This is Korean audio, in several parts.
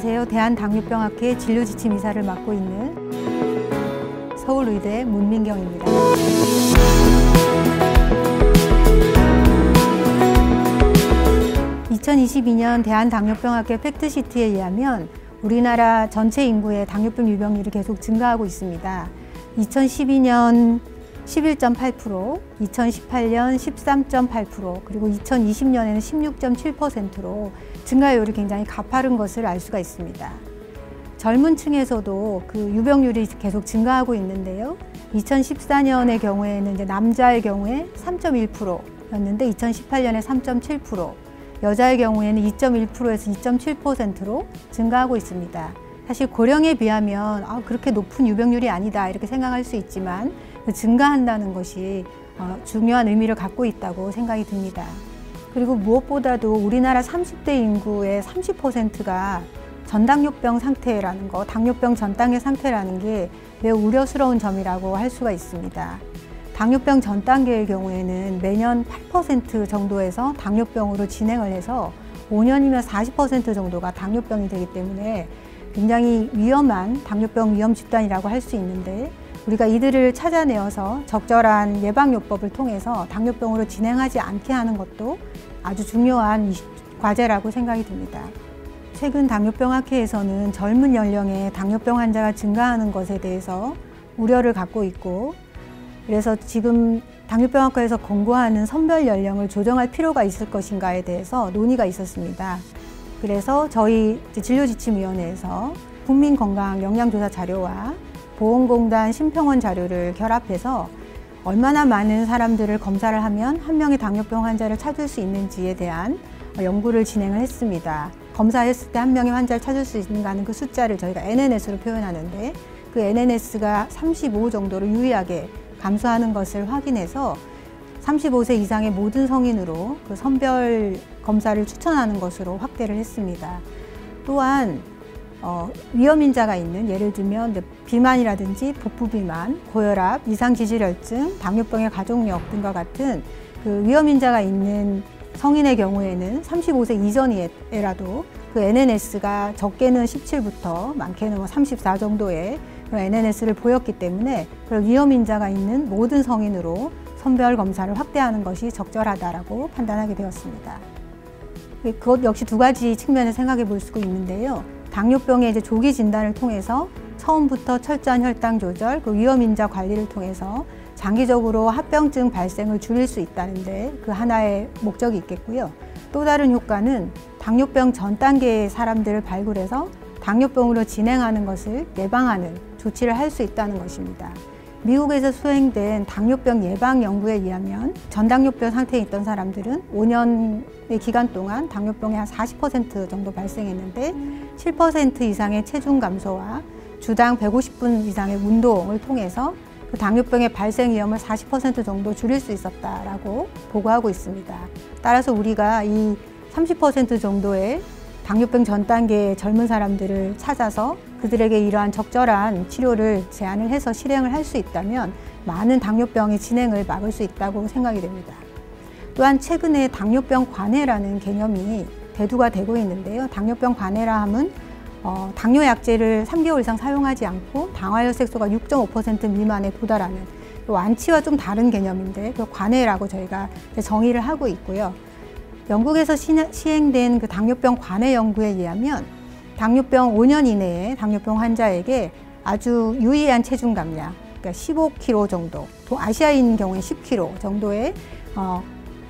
안녕하세요. 대한당뇨병학회 진료지침이사를 맡고 있는 서울의대 문민경입니다. (2022년) 대한당뇨병학회 팩트시트에 의하면 우리나라 전체 인구의 당뇨병 유병률이 계속 증가하고 있습니다. 2012년 11.8%, 2018년 13.8%, 그리고 2020년에는 16.7%로 증가율이 굉장히 가파른 것을 알 수가 있습니다. 젊은 층에서도 그 유병률이 계속 증가하고 있는데요. 2014년의 경우에는 이제 남자의 경우에 3.1%였는데 2018년에 3.7%, 여자의 경우에는 2.1%에서 2.7%로 증가하고 있습니다. 사실 고령에 비하면 그렇게 높은 유병률이 아니다 이렇게 생각할 수 있지만 증가한다는 것이 중요한 의미를 갖고 있다고 생각이 듭니다. 그리고 무엇보다도 우리나라 30대 인구의 30%가 전당뇨병 상태라는 거, 당뇨병 전 단계 상태라는 게 매우 우려스러운 점이라고 할 수가 있습니다. 당뇨병 전 단계의 경우에는 매년 8% 정도에서 당뇨병으로 진행을 해서 5년이면 40% 정도가 당뇨병이 되기 때문에 굉장히 위험한 당뇨병 위험 집단이라고 할 수 있는데, 우리가 이들을 찾아내어서 적절한 예방요법을 통해서 당뇨병으로 진행하지 않게 하는 것도 아주 중요한 과제라고 생각이 듭니다. 최근 당뇨병학회에서는 젊은 연령에 당뇨병 환자가 증가하는 것에 대해서 우려를 갖고 있고, 그래서 지금 당뇨병학회에서 권고하는 선별 연령을 조정할 필요가 있을 것인가에 대해서 논의가 있었습니다. 그래서 저희 진료지침위원회에서 국민건강영양조사 자료와 보건공단 심평원 자료를 결합해서 얼마나 많은 사람들을 검사를 하면 한 명의 당뇨병 환자를 찾을 수 있는지에 대한 연구를 진행을 했습니다. 검사했을 때 한 명의 환자를 찾을 수 있는가 하는 그 숫자를 저희가 NNS로 표현하는데, 그 NNS가 35 정도로 유의하게 감소하는 것을 확인해서 35세 이상의 모든 성인으로 그 선별 검사를 추천하는 것으로 확대를 했습니다. 또한 위험인자가 있는, 예를 들면 비만이라든지 복부비만, 고혈압, 이상지질혈증, 당뇨병의 가족력 등과 같은 그 위험인자가 있는 성인의 경우에는 35세 이전이라도 그 NNS가 적게는 17부터 많게는 34 정도의 그런 NNS를 보였기 때문에 그런 위험인자가 있는 모든 성인으로 선별 검사를 확대하는 것이 적절하다라고 판단하게 되었습니다. 그것 역시 두 가지 측면을 생각해 볼 수가 있는데요. 당뇨병의 조기 진단을 통해서 처음부터 철저한 혈당 조절, 그 위험인자 관리를 통해서 장기적으로 합병증 발생을 줄일 수 있다는데 그 하나의 목적이 있겠고요. 또 다른 효과는 당뇨병 전 단계의 사람들을 발굴해서 당뇨병으로 진행하는 것을 예방하는 조치를 할 수 있다는 것입니다. 미국에서 수행된 당뇨병 예방 연구에 의하면 전당뇨병 상태에 있던 사람들은 5년의 기간 동안 당뇨병이 한 40% 정도 발생했는데 7% 이상의 체중 감소와 주당 150분 이상의 운동을 통해서 그 당뇨병의 발생 위험을 40% 정도 줄일 수 있었다라고 보고하고 있습니다. 따라서 우리가 이 30% 정도의 당뇨병 전 단계의 젊은 사람들을 찾아서 그들에게 이러한 적절한 치료를 제안을 해서 실행을 할 수 있다면 많은 당뇨병의 진행을 막을 수 있다고 생각이 됩니다. 또한 최근에 당뇨병 관해라는 개념이 대두가 되고 있는데요. 당뇨병 관해라 함은 당뇨약제를 3개월 이상 사용하지 않고 당화혈색소가 6.5% 미만에 도달하는 완치와 좀 다른 개념인데, 그 관해라고 저희가 정의를 하고 있고요. 영국에서 시행된 그 당뇨병 관해 연구에 의하면 당뇨병 5년 이내에 당뇨병 환자에게 아주 유의한 체중 감량, 그러니까 15kg 정도, 또 아시아인 경우에 10kg 정도의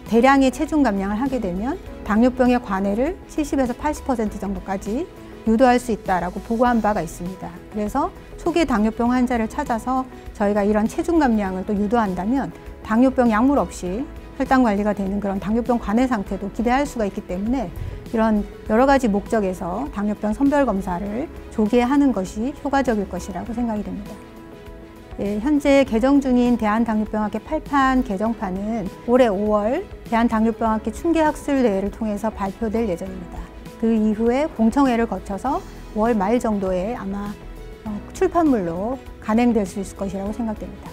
대량의 체중 감량을 하게 되면 당뇨병의 관해를 70에서 80% 정도까지 유도할 수 있다라고 보고한 바가 있습니다. 그래서 초기 당뇨병 환자를 찾아서 저희가 이런 체중 감량을 또 유도한다면 당뇨병 약물 없이 혈당 관리가 되는 그런 당뇨병 관해 상태도 기대할 수가 있기 때문에 이런 여러 가지 목적에서 당뇨병 선별 검사를 조기에 하는 것이 효과적일 것이라고 생각이 됩니다. 현재 개정 중인 대한당뇨병학회 8판 개정판은 올해 5월 대한당뇨병학회 충계학술대회를 통해서 발표될 예정입니다. 그 이후에 공청회를 거쳐서 5월 말 정도에 아마 출판물로 간행될 수 있을 것이라고 생각됩니다.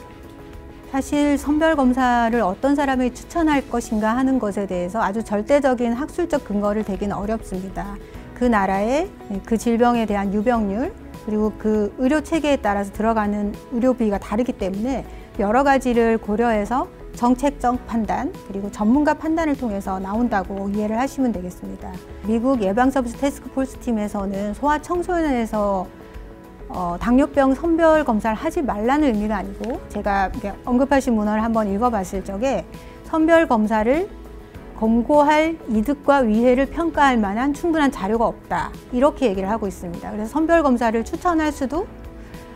사실 선별검사를 어떤 사람이 추천할 것인가 하는 것에 대해서 아주 절대적인 학술적 근거를 대기는 어렵습니다. 그 나라의 그 질병에 대한 유병률 그리고 그 의료 체계에 따라서 들어가는 의료비가 다르기 때문에 여러 가지를 고려해서 정책적 판단 그리고 전문가 판단을 통해서 나온다고 이해를 하시면 되겠습니다. 미국 예방서비스 태스크포스 팀에서는 소아청소년에서 당뇨병 선별 검사를 하지 말라는 의미가 아니고 제가 언급하신 문헌을 한번 읽어봤을 적에 선별 검사를 권고할 이득과 위해를 평가할 만한 충분한 자료가 없다 이렇게 얘기를 하고 있습니다. 그래서 선별 검사를 추천할 수도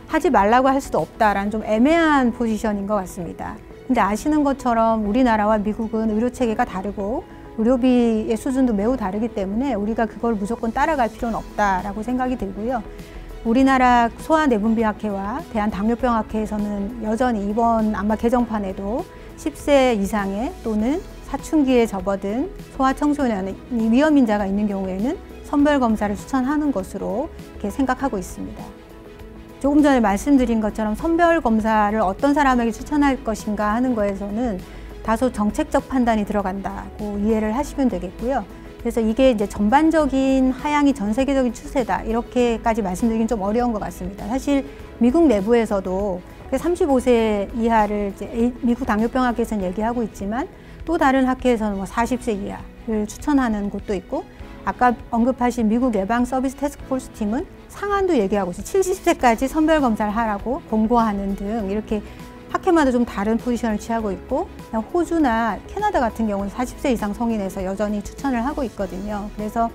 하지 말라고 할 수도 없다라는 좀 애매한 포지션인 것 같습니다. 근데 아시는 것처럼 우리나라와 미국은 의료 체계가 다르고 의료비의 수준도 매우 다르기 때문에 우리가 그걸 무조건 따라갈 필요는 없다라고 생각이 들고요. 우리나라 소아내분비학회와 대한당뇨병학회에서는 여전히 이번 아마 개정판에도 10세 이상의 또는 사춘기에 접어든 소아청소년이 위험인자가 있는 경우에는 선별검사를 추천하는 것으로 이렇게 생각하고 있습니다. 조금 전에 말씀드린 것처럼 선별검사를 어떤 사람에게 추천할 것인가 하는 거에서는 다소 정책적 판단이 들어간다고 이해를 하시면 되겠고요. 그래서 이게 이제 전반적인 하향이 전 세계적인 추세다 이렇게까지 말씀드리긴 좀 어려운 것 같습니다. 사실 미국 내부에서도 35세 이하를 이제 미국 당뇨병학회에서는 얘기하고 있지만 또 다른 학회에서는 뭐 40세 이하를 추천하는 곳도 있고 아까 언급하신 미국 예방서비스 태스크포스 팀은 상한도 얘기하고 있어요. 70세까지 선별검사를 하라고 권고하는 등 이렇게 학회마다 좀 다른 포지션을 취하고 있고 호주나 캐나다 같은 경우는 40세 이상 성인에서 여전히 추천을 하고 있거든요. 그래서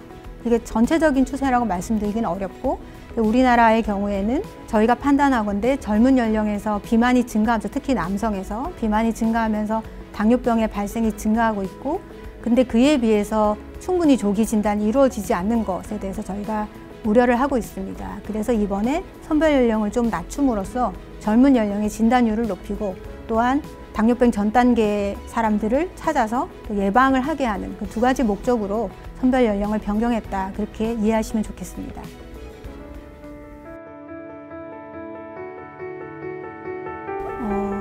이게 전체적인 추세라고 말씀드리기는 어렵고 우리나라의 경우에는 저희가 판단하건대 젊은 연령에서 비만이 증가하면서 특히 남성에서 비만이 증가하면서 당뇨병의 발생이 증가하고 있고 근데 그에 비해서 충분히 조기 진단이 이루어지지 않는 것에 대해서 저희가 우려를 하고 있습니다. 그래서 이번에 선별 연령을 좀 낮춤으로써 젊은 연령의 진단율을 높이고 또한 당뇨병 전 단계 사람들을 찾아서 예방을 하게 하는 그 두 가지 목적으로 선별 연령을 변경했다 그렇게 이해하시면 좋겠습니다.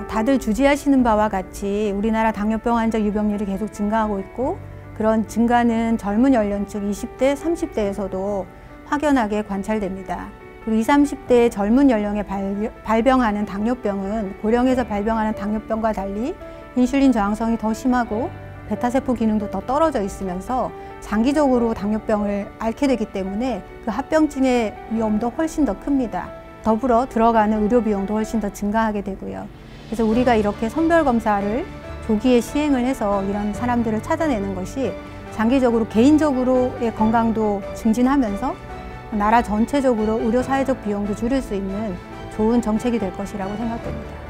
다들 주지하시는 바와 같이 우리나라 당뇨병 환자 유병률이 계속 증가하고 있고 그런 증가는 젊은 연령층 20대, 30대에서도 확연하게 관찰됩니다. 그리고 20, 30대의 젊은 연령에 발병하는 당뇨병은 고령에서 발병하는 당뇨병과 달리 인슐린 저항성이 더 심하고 베타세포 기능도 더 떨어져 있으면서 장기적으로 당뇨병을 앓게 되기 때문에 그 합병증의 위험도 훨씬 더 큽니다. 더불어 들어가는 의료 비용도 훨씬 더 증가하게 되고요. 그래서 우리가 이렇게 선별검사를 조기에 시행을 해서 이런 사람들을 찾아내는 것이 장기적으로 개인적으로의 건강도 증진하면서 나라 전체적으로 의료 사회적 비용도 줄일 수 있는 좋은 정책이 될 것이라고 생각됩니다.